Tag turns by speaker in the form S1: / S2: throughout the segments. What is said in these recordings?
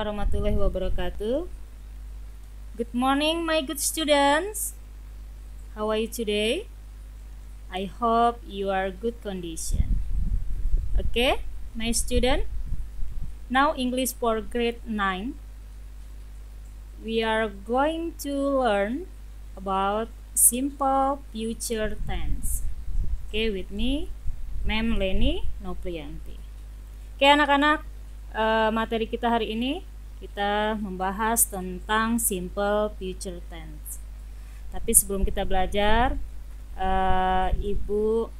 S1: warahmatullahi wabarakatuh. Good morning, my good students. How are you today? I hope you are good condition. Okay, my student. Now English for grade 9. We are going to learn about simple future tense. Okay, with me, Ma'am Leni Noprianti. Oke anak-anak, materi kita hari ini kita membahas tentang simple future tense. Tapi sebelum kita belajar, Ibu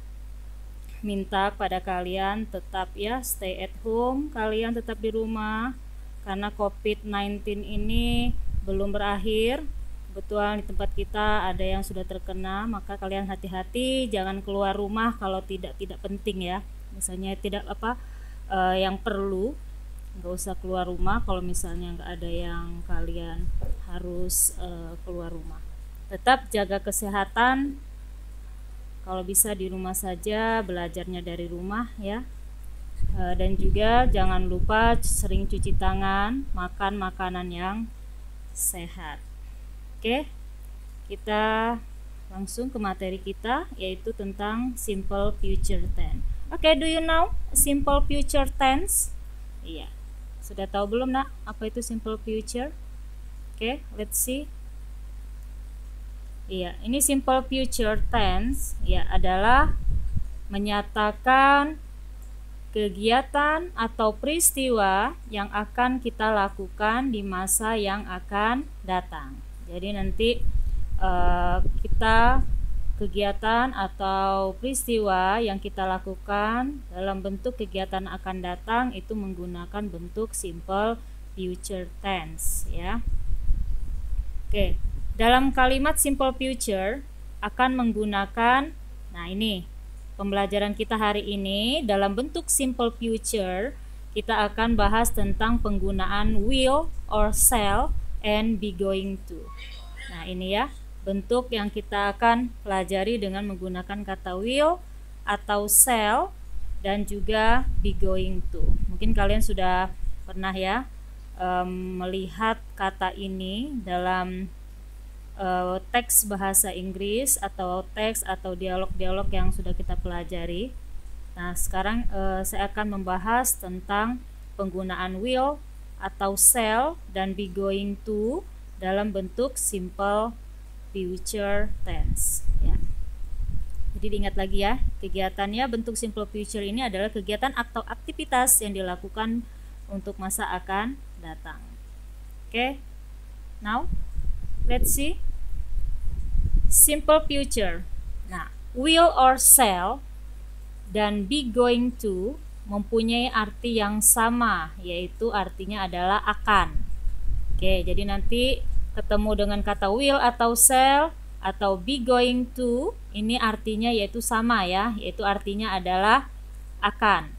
S1: minta kepada kalian tetap ya stay at home, kalian tetap di rumah karena COVID-19 ini belum berakhir. Kebetulan di tempat kita ada yang sudah terkena, maka kalian hati-hati, jangan keluar rumah kalau tidak penting ya. Misalnya tidak yang perlu, nggak usah keluar rumah. Kalau misalnya nggak ada yang kalian harus keluar rumah, tetap jaga kesehatan. Kalau bisa di rumah saja, belajarnya dari rumah ya. Dan juga jangan lupa sering cuci tangan, makan makanan yang sehat. Oke, kita langsung ke materi kita, yaitu tentang simple future tense. Oke, do you know simple future tense? Iya, sudah tahu belum nak apa itu simple future? Oke, let's see. Iya, ini simple future tense ya adalah menyatakan kegiatan atau peristiwa yang akan kita lakukan di masa yang akan datang. Jadi nanti kita kegiatan atau peristiwa yang kita lakukan dalam bentuk kegiatan akan datang itu menggunakan bentuk simple future tense ya. Oke, dalam kalimat simple future akan menggunakan, nah ini pembelajaran kita hari ini dalam bentuk simple future kita akan bahas tentang penggunaan will or shall and be going to. Nah ini ya bentuk yang kita akan pelajari dengan menggunakan kata will atau shall dan juga be going to. Mungkin kalian sudah pernah ya melihat kata ini dalam teks bahasa Inggris atau teks atau dialog-dialog yang sudah kita pelajari. Nah sekarang saya akan membahas tentang penggunaan will atau shall dan be going to dalam bentuk simple future tense ya. Jadi diingat lagi ya, kegiatannya bentuk simple future ini adalah kegiatan atau aktivitas yang dilakukan untuk masa akan datang. Oke, now let's see simple future. Nah, will or shall dan be going to mempunyai arti yang sama, yaitu artinya adalah akan. Oke, jadi nanti ketemu dengan kata will atau shall atau be going to, ini artinya yaitu sama ya, yaitu artinya adalah akan.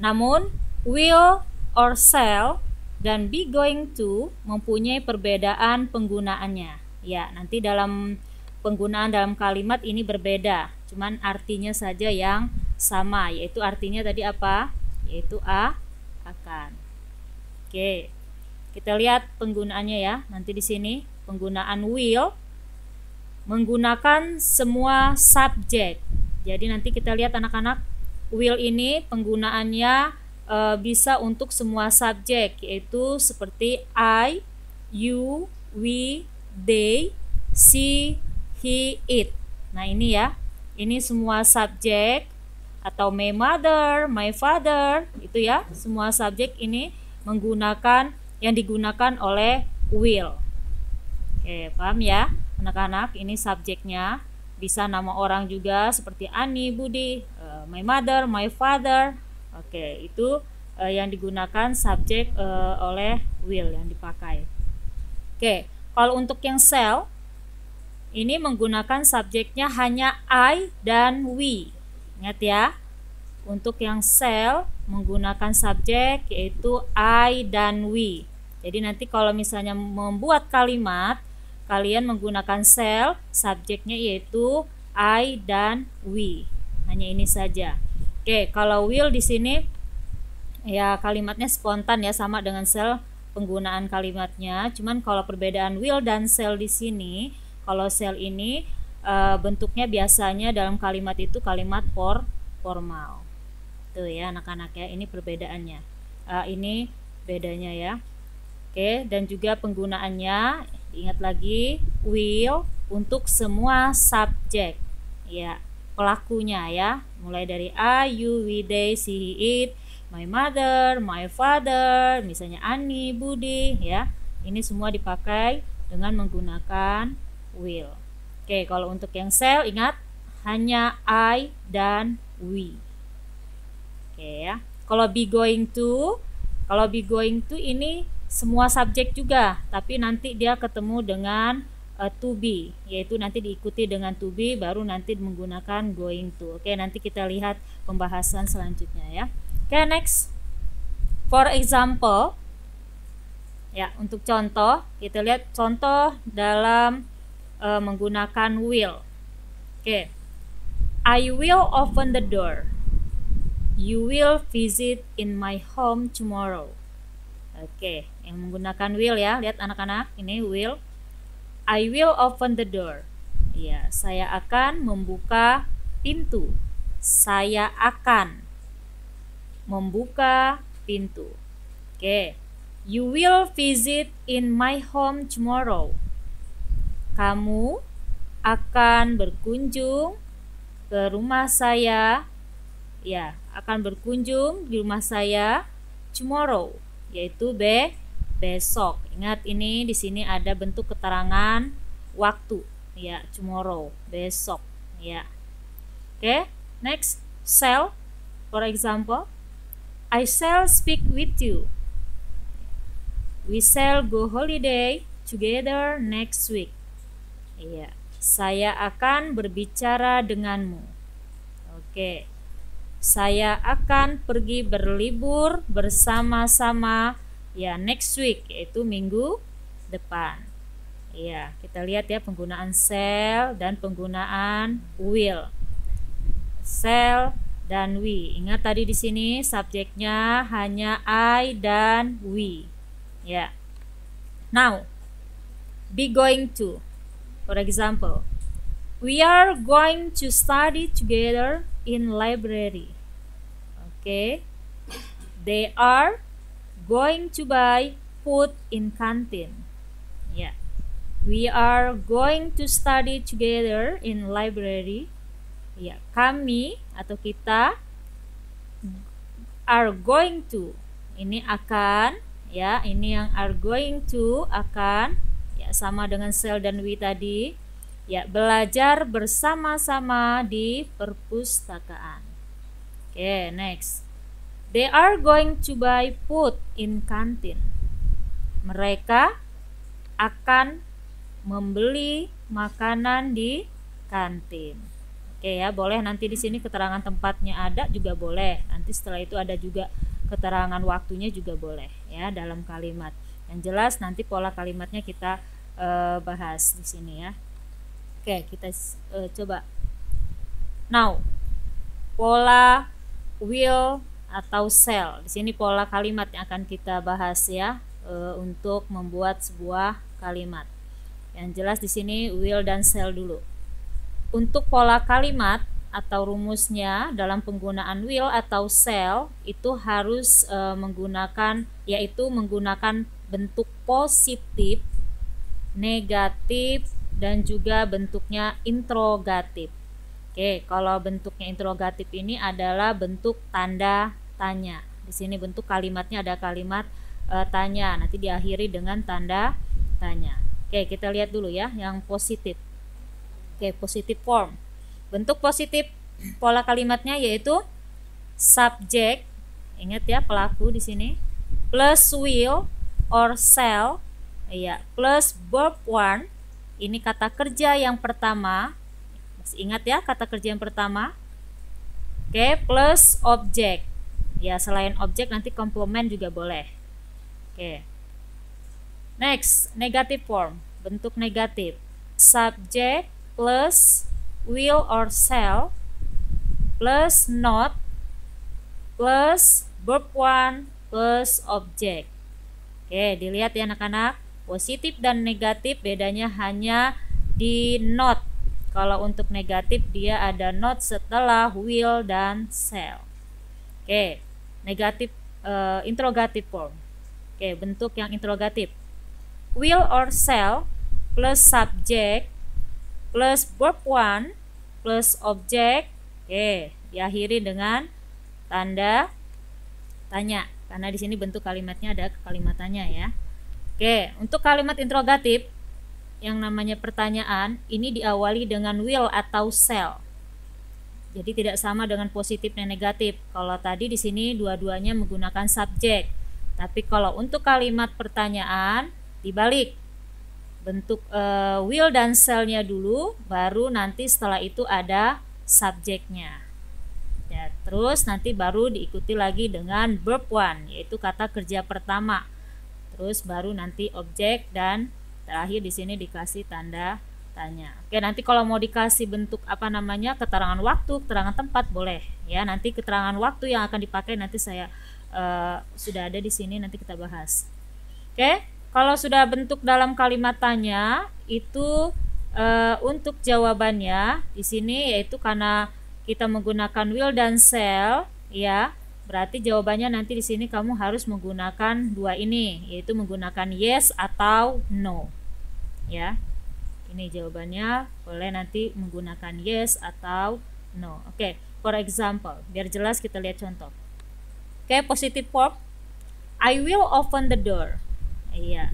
S1: Namun will or shall dan be going to mempunyai perbedaan penggunaannya. Ya, nanti dalam penggunaan dalam kalimat ini berbeda, cuman artinya saja yang sama, yaitu artinya tadi apa? Yaitu akan. Oke. Kita lihat penggunaannya ya. Nanti di sini penggunaan will menggunakan semua subjek. Jadi nanti kita lihat anak-anak, will ini penggunaannya bisa untuk semua subjek, yaitu seperti I, you, we, they, she, he, it. Nah ini ya, ini semua subjek atau my mother, my father, itu ya, semua subjek ini menggunakan yang digunakan oleh will. Oke, paham ya anak-anak? Ini subjeknya, bisa nama orang juga seperti Ani, Budi, my mother, my father. Oke, itu yang digunakan subjek oleh will yang dipakai. Oke, kalau untuk yang shall ini menggunakan subjeknya hanya I dan we. Ingat ya, untuk yang shall menggunakan subjek yaitu I dan we. Jadi nanti kalau misalnya membuat kalimat, kalian menggunakan shall, subjeknya yaitu I dan we. Hanya ini saja. Oke, kalau will di sini ya kalimatnya spontan ya, sama dengan shall penggunaan kalimatnya. Cuman kalau perbedaan will dan shall di sini, kalau shall ini bentuknya biasanya dalam kalimat itu kalimat formal. Tuh ya anak-anak ya, ini perbedaannya. Ini bedanya ya. Oke, dan juga penggunaannya ingat lagi, will untuk semua subjek ya, pelakunya ya, mulai dari I, you, we, they, she, he, it, my mother, my father, misalnya Ani, Budi ya. Ini semua dipakai dengan menggunakan will. Oke, kalau untuk yang shall ingat hanya I dan we. Oke ya. Kalau be going to ini semua subjek juga, tapi nanti dia ketemu dengan to be, yaitu nanti diikuti dengan to be, baru nanti menggunakan going to. Oke, nanti kita lihat pembahasan selanjutnya ya. Oke, next. For example, ya untuk contoh, kita lihat contoh dalam menggunakan will. Oke, I will open the door. You will visit in my home tomorrow. Oke, yang menggunakan will ya, lihat anak-anak, ini will. I will open the door. Ya, saya akan membuka pintu. Saya akan membuka pintu. Oke, you will visit in my home tomorrow. Kamu akan berkunjung ke rumah saya. Ya, akan berkunjung di rumah saya tomorrow, yaitu besok. Ingat ini di sini ada bentuk keterangan waktu ya, tomorrow, besok ya. Oke, next, shall. For example, I shall speak with you. We shall go holiday together next week. Iya, saya akan berbicara denganmu. Oke, saya akan pergi berlibur bersama-sama ya next week, yaitu minggu depan. Iya, kita lihat ya penggunaan shall dan penggunaan will. Shall dan we. Ingat tadi di sini subjeknya hanya I dan we. Ya. Now, be going to. For example, we are going to study together in library. Okay. They are going to buy food in canteen. Yeah. We are going to study together in library. Ya, kami atau kita are going to. Ini akan ya, ini yang are going to akan ya, sama dengan shall dan we tadi. Ya, belajar bersama-sama di perpustakaan. Oke, next. They are going to buy food in canteen. Mereka akan membeli makanan di kantin. Oke ya, boleh nanti di sini keterangan tempatnya ada juga boleh. Nanti setelah itu ada juga keterangan waktunya juga boleh ya dalam kalimat. Yang jelas nanti pola kalimatnya kita bahas di sini ya. Oke, kita coba. Now, pola will atau shall. Di sini pola kalimat yang akan kita bahas ya untuk membuat sebuah kalimat. Yang jelas di sini will dan shall dulu. Untuk pola kalimat atau rumusnya dalam penggunaan will atau shall itu harus menggunakan bentuk positif, negatif, dan juga bentuknya interrogatif. Oke, kalau bentuknya interrogatif ini adalah bentuk tanda tanya. Di sini bentuk kalimatnya ada kalimat tanya, nanti diakhiri dengan tanda tanya. Oke, kita lihat dulu ya yang positif. Oke, positive form. Bentuk positif pola kalimatnya yaitu subject, ingat ya pelaku di sini, plus will or shall, ya, plus verb one. Ini kata kerja yang pertama. Masih ingat ya kata kerja yang pertama? Oke, plus object. Ya, selain objek nanti komplement juga boleh. Oke. Next, negative form. Bentuk negatif. Subject plus will or shall plus not plus verb 1 plus object. Oke, dilihat ya anak-anak. Positif dan negatif bedanya hanya di not. Kalau untuk negatif dia ada not setelah will dan shall. Oke, negatif interrogative form. Oke, bentuk yang interrogatif. Will or shall plus subject plus verb 1 plus object. Oke, diakhiri dengan tanda tanya karena di sini bentuk kalimatnya ada kalimat tanya ya. Oke, untuk kalimat interrogatif yang namanya pertanyaan ini diawali dengan will atau shall. Jadi tidak sama dengan positif dan negatif. Kalau tadi di sini dua-duanya menggunakan subjek. Tapi kalau untuk kalimat pertanyaan dibalik. Bentuk will dan shall-nya dulu, baru nanti setelah itu ada subjeknya. Ya, terus nanti baru diikuti lagi dengan verb 1, yaitu kata kerja pertama. Terus baru nanti objek dan terakhir di sini dikasih tanda tanya. Oke, nanti kalau mau dikasih bentuk keterangan waktu, keterangan tempat boleh ya. Nanti keterangan waktu yang akan dipakai nanti saya sudah ada di sini, nanti kita bahas. Oke, kalau sudah bentuk dalam kalimat tanya itu untuk jawabannya di sini yaitu karena kita menggunakan will dan shall ya, berarti jawabannya nanti di sini kamu harus menggunakan dua ini, yaitu menggunakan yes atau no ya. Ini jawabannya boleh nanti menggunakan yes atau no. Oke, for example, biar jelas kita lihat contoh. Oke, positive form, I will open the door. Iya,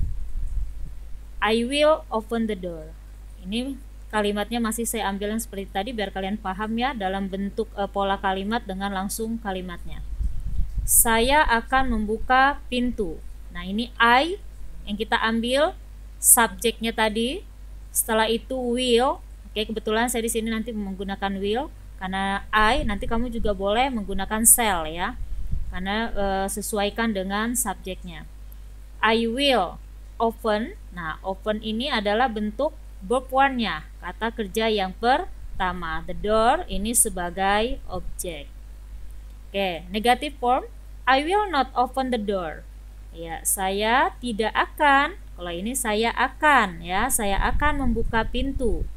S1: I will open the door. Ini kalimatnya masih saya ambil yang seperti tadi biar kalian paham ya, dalam bentuk pola kalimat dengan langsung kalimatnya. Saya akan membuka pintu. Nah, ini I yang kita ambil subjeknya tadi. Setelah itu will. Oke, kebetulan saya di sini nanti menggunakan will karena I. Nanti kamu juga boleh menggunakan shall ya, karena sesuaikan dengan subjeknya. I will open. Nah, open ini adalah bentuk verb 1-nya, kata kerja yang pertama. The door ini sebagai objek. Oke, negative form, I will not open the door. Ya, saya tidak akan. Kalau ini saya akan ya, saya akan membuka pintu.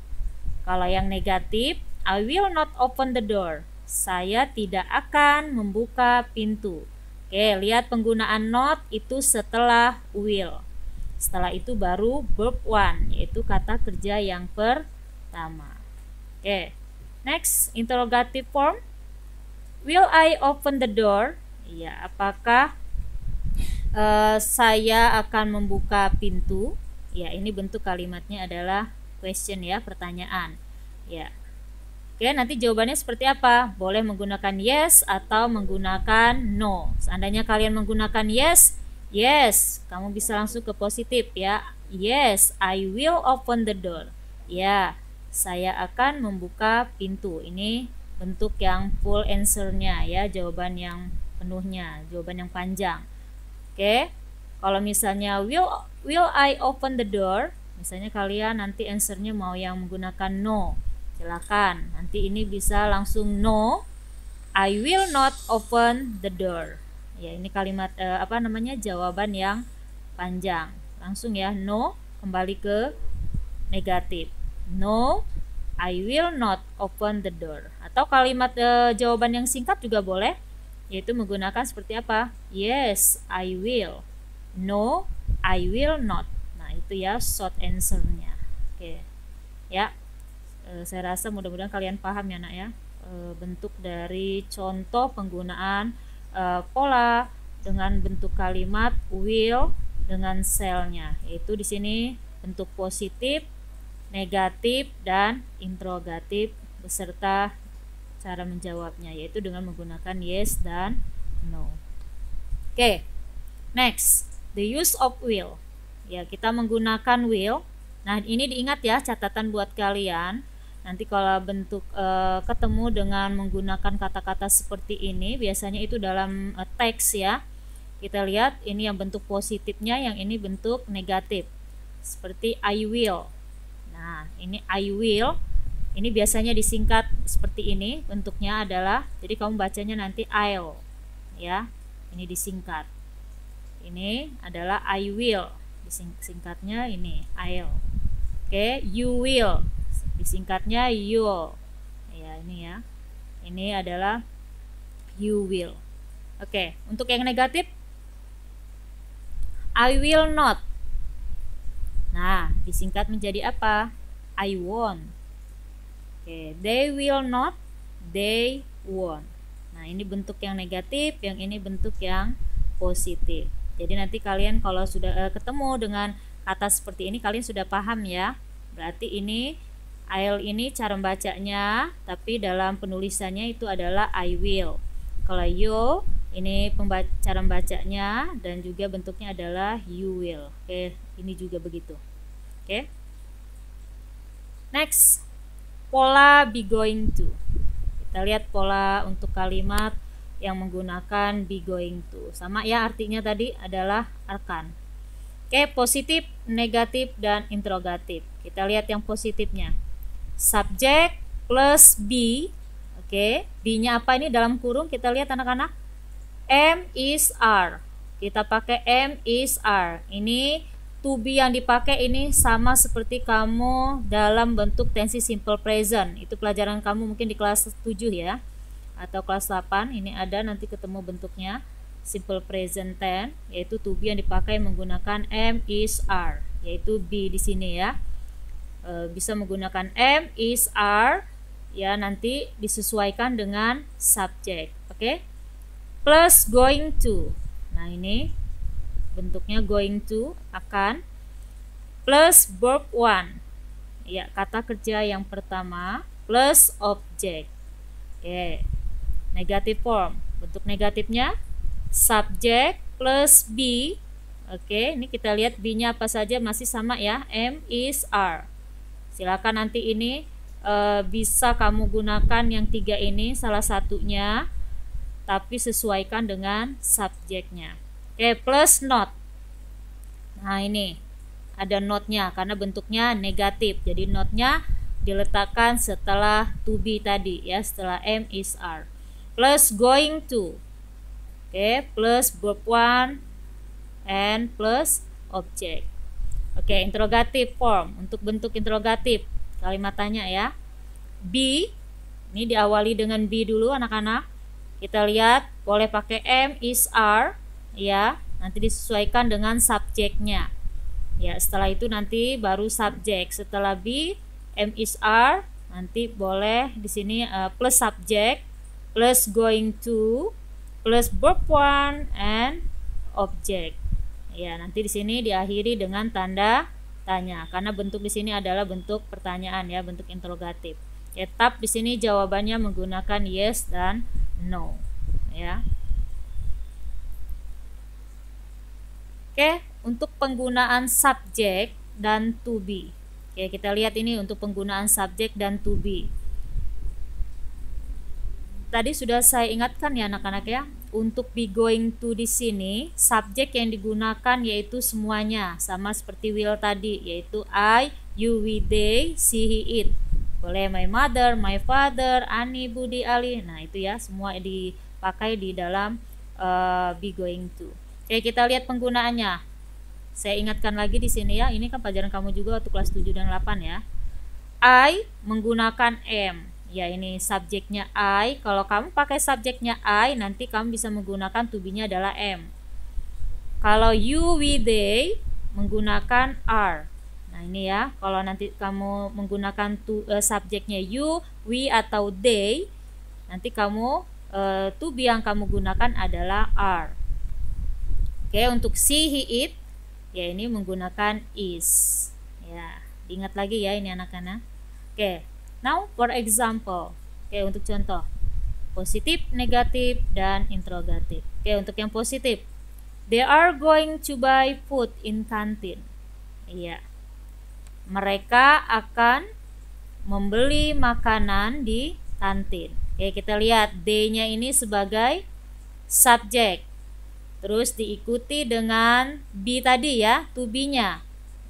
S1: Kalau yang negatif, I will not open the door. Saya tidak akan membuka pintu. Oke, lihat penggunaan not itu setelah will. Setelah itu baru verb 1, yaitu kata kerja yang pertama. Oke, next, interrogative form. Will I open the door? Ya, apakah saya akan membuka pintu? Ya, ini bentuk kalimatnya adalah question ya, pertanyaan. Ya. Oke, nanti jawabannya seperti apa? Boleh menggunakan yes atau menggunakan no. Seandainya kalian menggunakan yes, kamu bisa langsung ke positif ya. Yes, I will open the door. Ya, saya akan membuka pintu. Ini bentuk yang full answer-nya ya, jawaban yang penuhnya, jawaban yang panjang. Oke, kalau misalnya will I open the door, misalnya kalian nanti answer-nya mau yang menggunakan no, silakan. Nanti ini bisa langsung no, I will not open the door. Ya, ini kalimat jawaban yang panjang. Langsung ya, no, kembali ke negatif. No, I will not open the door. Atau kalimat jawaban yang singkat juga boleh, yaitu menggunakan seperti apa? Yes, I will. No, I will not. Nah, itu ya short answer-nya. Oke. Ya. Saya rasa mudah-mudahan kalian paham ya, Nak ya. Bentuk dari contoh penggunaan pola dengan bentuk kalimat will dengan shall-nya, yaitu di sini bentuk positif, negatif, dan interrogatif beserta cara menjawabnya, yaitu dengan menggunakan yes dan no. Oke, next, the use of will. Ya, kita menggunakan will. Nah, ini diingat ya, catatan buat kalian. Nanti kalau bentuk ketemu dengan menggunakan kata-kata seperti ini, biasanya itu dalam teks ya. Kita lihat ini yang bentuk positifnya, yang ini bentuk negatif. Seperti I will. Nah, ini I will. Ini biasanya disingkat seperti ini, bentuknya adalah, jadi kamu bacanya nanti I'll ya. Ini disingkat. Ini adalah I will. Disingkatnya ini I'll. Oke, you will. Disingkatnya you'll. Ya, ini ya. Ini adalah you will. Oke, untuk yang negatif I will not. Nah, disingkat menjadi apa? I won't. Oke, they will not, they won't. Nah, ini bentuk yang negatif, yang ini bentuk yang positif. Jadi nanti kalian kalau sudah ketemu dengan kata seperti ini, kalian sudah paham ya. Berarti ini I'll ini cara membacanya, tapi dalam penulisannya itu adalah I will. Kalau you ini cara membacanya dan juga bentuknya adalah you will. Oke, ini juga begitu. Oke. Next, pola be going to. Kita lihat pola untuk kalimat yang menggunakan be going to. Sama ya artinya tadi adalah akan. Oke, positif, negatif, dan interrogatif. Kita lihat yang positifnya. Subject plus be. Oke, be-nya apa ini dalam kurung? Kita lihat anak-anak. Am is are. Kita pakai am is are. Ini to be yang dipakai ini sama seperti kamu dalam bentuk tensi simple present. Itu pelajaran kamu mungkin di kelas 7 ya. Atau kelas 8. Ini ada nanti ketemu bentuknya simple present tense, yaitu to be yang dipakai menggunakan am is are, yaitu be di sini ya. Bisa menggunakan am is are ya, nanti disesuaikan dengan subject. Oke. Plus going to. Nah, ini bentuknya going to, akan, plus verb one ya, kata kerja yang pertama, plus object. Oke. Negative form. Bentuk negatifnya subject plus be. Oke, ini kita lihat be-nya apa saja, masih sama ya, am is are. Silakan nanti ini bisa kamu gunakan yang 3 ini salah satunya, tapi sesuaikan dengan subjeknya. Oke, plus not. Nah, ini ada not-nya karena bentuknya negatif. Jadi not-nya diletakkan setelah to be tadi ya, setelah am is are. Plus going to. Oke, plus verb one and plus object. Oke, interrogative form. Untuk bentuk interrogatif, kalimat tanya ya. Be, ini diawali dengan be dulu anak-anak. Kita lihat boleh pakai am is are ya, nanti disesuaikan dengan subjeknya. Ya, setelah itu nanti baru subjek. Setelah be, am is are, nanti boleh di sini plus subject, plus going to, plus verb one and object. Ya, nanti di sini diakhiri dengan tanda tanya karena bentuk di sini adalah bentuk pertanyaan ya, bentuk interrogatif. Tetap di sini jawabannya menggunakan yes dan no ya. Oke, untuk penggunaan subjek dan to be. Oke, kita lihat ini untuk penggunaan subjek dan to be. Tadi sudah saya ingatkan ya anak-anak ya, untuk be going to di sini subjek yang digunakan yaitu semuanya sama seperti will tadi, yaitu I, you, we, they, she, he, it. Boleh my mother, my father, Ani, Budi, Ali. Nah, itu ya semua dipakai di dalam be going to. Oke, kita lihat penggunaannya. Saya ingatkan lagi di sini ya, ini kan pelajaran kamu juga waktu kelas 7 dan 8 ya. I menggunakan am. Ya, ini subjeknya I. Kalau kamu pakai subjeknya I, nanti kamu bisa menggunakan to be-nya adalah am. Kalau you, we, they menggunakan are. Nah, ini ya, kalau nanti kamu menggunakan subjeknya you, we atau they, nanti kamu to be yang kamu gunakan adalah are. Oke, untuk she, he, it, ya ini menggunakan is. Ya, diingat lagi ya ini anak-anak. Oke. Now for example. Oke, untuk contoh. Positif, negatif, dan interrogatif. Oke, untuk yang positif. They are going to buy food in canteen. Iya. Mereka akan membeli makanan di kantin. Oke, kita lihat they-nya ini sebagai subjek. Terus diikuti dengan be tadi ya, to be-nya.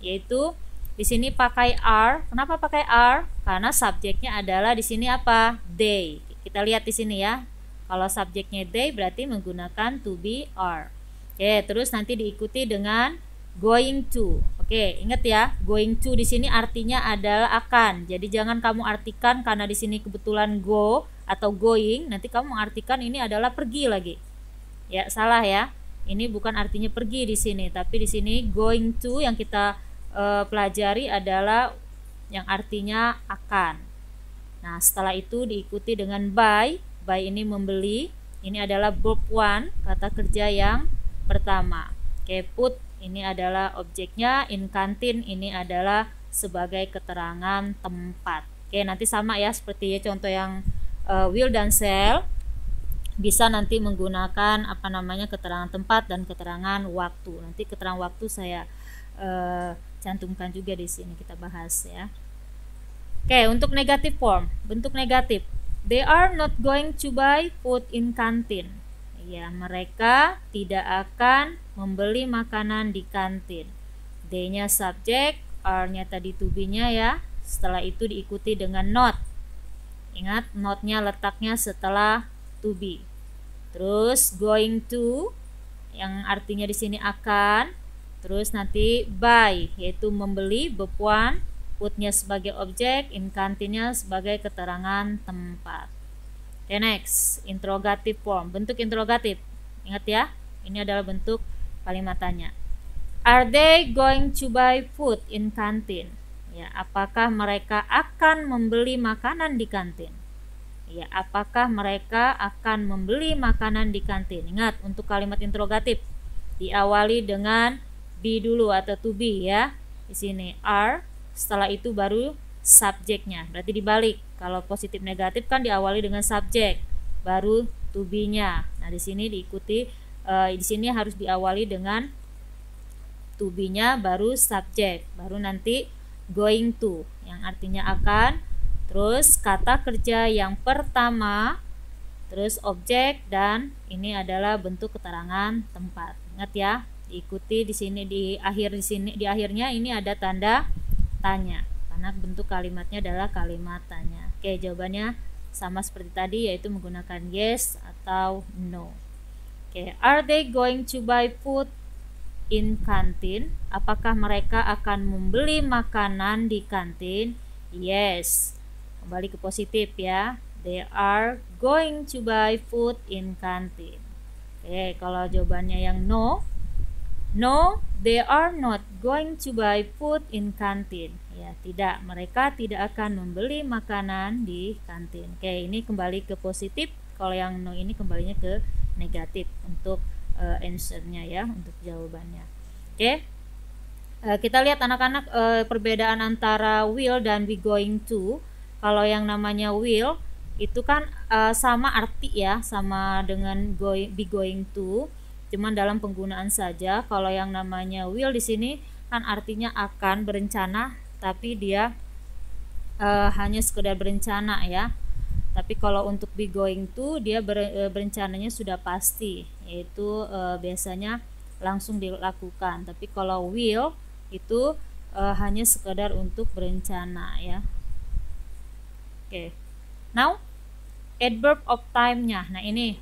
S1: Yaitu di sini pakai are. Kenapa pakai are? Karena subjeknya adalah di sini apa? They. Kita lihat di sini ya. Kalau subjeknya they berarti menggunakan to be are. Oke, terus nanti diikuti dengan going to. Oke, ingat ya, going to di sini artinya adalah akan. Jadi jangan kamu artikan karena di sini kebetulan go atau going, nanti kamu mengartikan ini adalah pergi lagi. Ya, salah ya. Ini bukan artinya pergi di sini, tapi di sini going to yang kita pelajari adalah yang artinya akan. Nah, setelah itu diikuti dengan by. By ini membeli. Ini adalah verb one, kata kerja yang pertama. Oke, put ini adalah objeknya. In kantin ini adalah sebagai keterangan tempat. Oke, nanti sama ya seperti contoh yang will dan shall. Bisa nanti menggunakan keterangan tempat dan keterangan waktu. Nanti keterangan waktu saya cantumkan juga di sini, kita bahas ya. Oke, untuk negative form, bentuk negatif. They are not going to buy food in canteen. Ya, mereka tidak akan membeli makanan di kantin. They-nya subjek, are-nya tadi to be-nya ya. Setelah itu diikuti dengan not. Ingat, not-nya letaknya setelah to be. Terus going to yang artinya di sini akan. Terus nanti buy yaitu membeli, verb one, put-nya sebagai objek, in kantinnya sebagai keterangan tempat. Okay, next, interrogative form, bentuk interrogatif. Ingat ya, ini adalah bentuk kalimat tanya. Are they going to buy food in canteen? Ya, apakah mereka akan membeli makanan di kantin? Ya, apakah mereka akan membeli makanan di kantin? Ingat, untuk kalimat interrogatif diawali dengan be dulu atau to be ya. Di sini are, setelah itu baru subjeknya. Berarti dibalik. Kalau positif negatif kan diawali dengan subjek, baru to be-nya. Nah, di sini diikuti di sini harus diawali dengan to be-nya baru subjek, baru nanti going to yang artinya akan. Terus kata kerja yang pertama, terus objek, dan ini adalah bentuk keterangan tempat. Ingat ya, diikuti di sini di akhirnya ini ada tanda tanya karena bentuk kalimatnya adalah kalimat tanya. Oke, jawabannya sama seperti tadi yaitu menggunakan yes atau no. Oke, are they going to buy food in canteen? Apakah mereka akan membeli makanan di kantin? Yes. Kembali ke positif ya. They are going to buy food in canteen. Oke, kalau jawabannya yang no, they are not going to buy food in canteen. Ya, tidak, mereka tidak akan membeli makanan di kantin. Oke, ini kembali ke positif. Kalau yang no ini kembalinya ke negatif untuk answer-nya ya, untuk jawabannya. Oke. Kita lihat anak-anak perbedaan antara will dan be going to. Kalau yang namanya will itu kan sama arti ya, sama dengan be going to, cuman dalam penggunaan saja. Kalau yang namanya will di sini kan artinya akan, berencana, tapi dia hanya sekedar berencana ya. Tapi kalau untuk be going to, dia berencananya sudah pasti, yaitu biasanya langsung dilakukan. Tapi kalau will itu hanya sekedar untuk berencana ya. Oke. Now adverb of time-nya. Nah, ini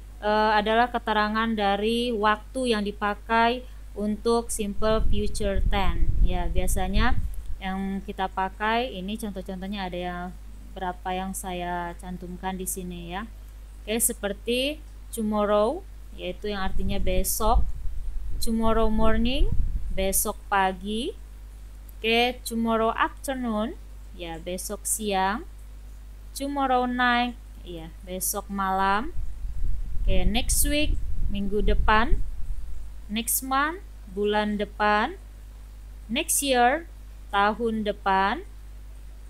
S1: adalah keterangan dari waktu yang dipakai untuk simple future tense. Ya, biasanya yang kita pakai ini contoh-contohnya ada yang berapa yang saya cantumkan di sini ya. Oke, seperti tomorrow yaitu yang artinya besok. Tomorrow morning, besok pagi. Oke, tomorrow afternoon, ya besok siang. Tomorrow night, ya besok malam. Oke, next week, minggu depan. Next month, bulan depan. Next year, tahun depan.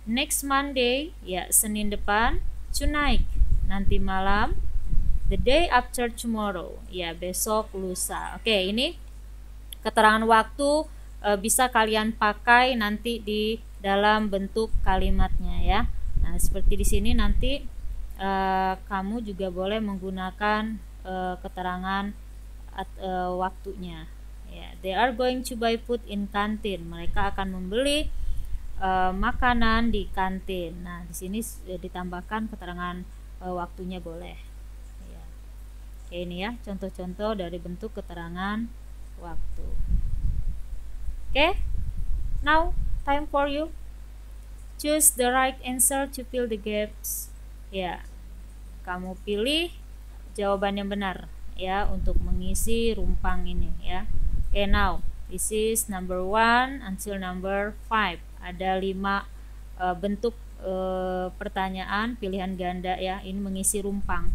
S1: Next Monday, ya Senin depan. Tonight, nanti malam. The day after tomorrow, ya besok lusa. Oke, ini keterangan waktu bisa kalian pakai nanti di dalam bentuk kalimatnya ya. Nah, seperti di sini nanti kamu juga boleh menggunakan keterangan waktunya. Ya, they are going to buy food in canteen. Mereka akan membeli makanan di kantin. Nah, di sini ditambahkan keterangan waktunya boleh. Ya. Oke, ini ya contoh-contoh dari bentuk keterangan waktu. Oke, now time for you. Choose the right answer to fill the gaps. Ya, kamu pilih jawaban yang benar ya untuk mengisi rumpang ini ya. Oke, now this is number 1 until number 5. Ada 5 bentuk pertanyaan pilihan ganda ya, ini mengisi rumpang.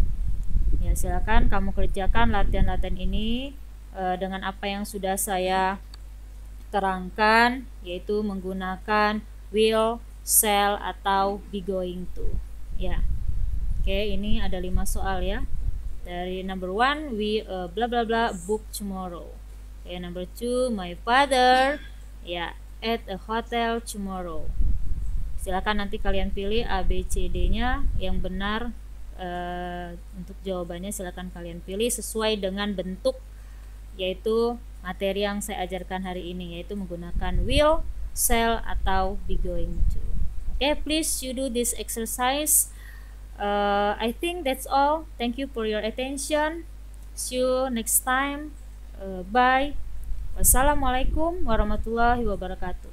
S1: Ya, silakan kamu kerjakan latihan-latihan ini dengan apa yang sudah saya terangkan, yaitu menggunakan will, shall atau be going to. Ya. Oke, ini ada 5 soal ya. Dari number 1, we bla bla bla book tomorrow. Oke, number 2, my father ya at a hotel tomorrow. Silakan nanti kalian pilih A, B, C, D-nya yang benar. Untuk jawabannya silakan kalian pilih sesuai dengan bentuk yaitu materi yang saya ajarkan hari ini, yaitu menggunakan will, shall atau be going to. Okay, please you do this exercise. I think that's all. Thank you for your attention. See you next time. Bye. Wassalamualaikum warahmatullahi wabarakatuh.